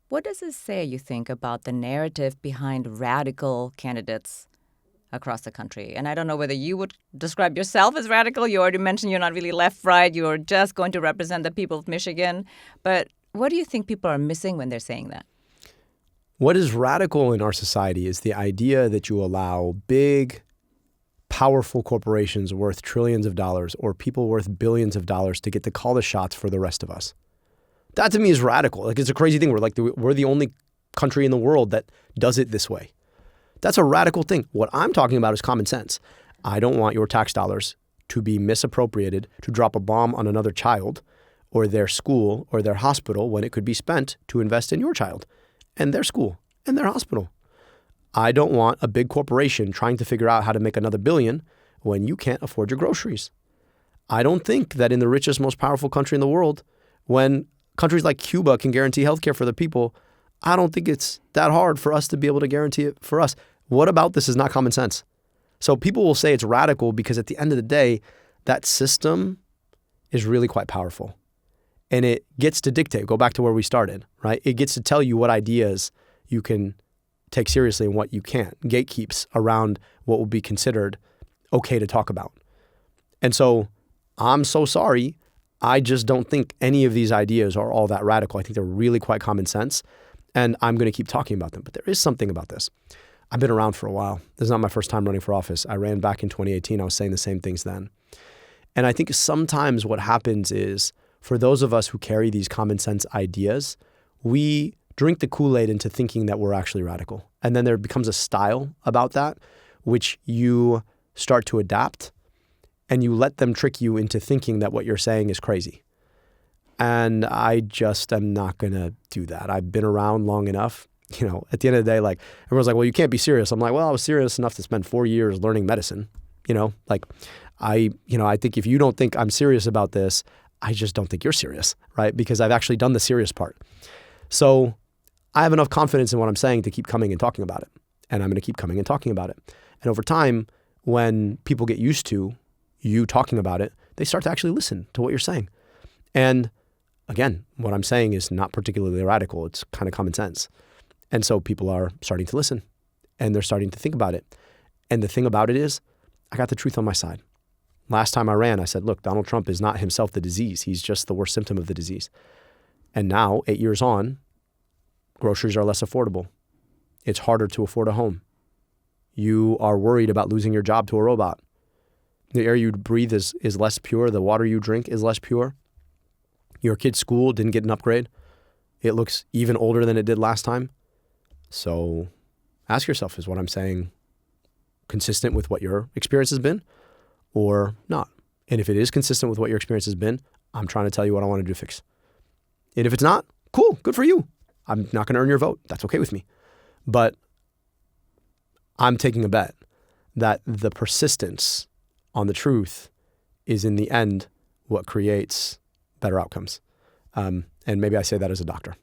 What does it say, you think, about the narrative behind radical candidates across the country? And I don't know whether you would describe yourself as radical. You already mentioned you're not really left-right. You're just going to represent the people of Michigan. But what do you think people are missing when they're saying that? What is radical in our society is the idea that you allow big, powerful corporations worth trillions of dollars or people worth billions of dollars to get to call the shots for the rest of us. That to me is radical. Like, it's a crazy thing. We're the only country in the world that does it this way. That's a radical thing. What I'm talking about is common sense. I don't want your tax dollars to be misappropriated to drop a bomb on another child or their school or their hospital when it could be spent to invest in your child and their school and their hospital. I don't want a big corporation trying to figure out how to make another billion when you can't afford your groceries. I don't think that in the richest, most powerful country in the world, when countries like Cuba can guarantee healthcare for the people, I don't think it's that hard for us to be able to guarantee it for us. What about this is not common sense? So people will say it's radical because at the end of the day, that system is really quite powerful. And it gets to dictate, go back to where we started, right? It gets to tell you what ideas you can take seriously and what you can't. Gatekeeps around what will be considered okay to talk about. And so I'm so sorry. I just don't think any of these ideas are all that radical. I think they're really quite common sense. And I'm going to keep talking about them. But there is something about this. I've been around for a while. This is not my first time running for office. I ran back in 2018. I was saying the same things then. And I think sometimes what happens is for those of us who carry these common sense ideas, we drink the Kool-Aid into thinking that we're actually radical. And then there becomes a style about that, which you start to adapt and you let them trick you into thinking that what you're saying is crazy. And I just am not going to do that. I've been around long enough. At the end of the day, like everyone's like, well, you can't be serious. I'm like, well, I was serious enough to spend 4 years learning medicine. I think if you don't think I'm serious about this, I just don't think you're serious, right? Because I've actually done the serious part. So I have enough confidence in what I'm saying to keep coming and talking about it. And I'm going to keep coming and talking about it. And over time, when people get used to you talking about it, they start to actually listen to what you're saying. And again, what I'm saying is not particularly radical. It's kind of common sense. And so people are starting to listen and they're starting to think about it. And the thing about it is, I got the truth on my side. Last time I ran, I said, look, Donald Trump is not himself the disease. He's just the worst symptom of the disease. And now, 8 years on, groceries are less affordable. It's harder to afford a home. You are worried about losing your job to a robot. The air you breathe is less pure. The water you drink is less pure. Your kid's school didn't get an upgrade. It looks even older than it did last time. So ask yourself, is what I'm saying consistent with what your experience has been or not? And if it is consistent with what your experience has been, I'm trying to tell you what I want to do to fix. And if it's not, cool, good for you. I'm not going to earn your vote. That's okay with me. But I'm taking a bet that the persistence on the truth is in the end what creates better outcomes. And maybe I say that as a doctor.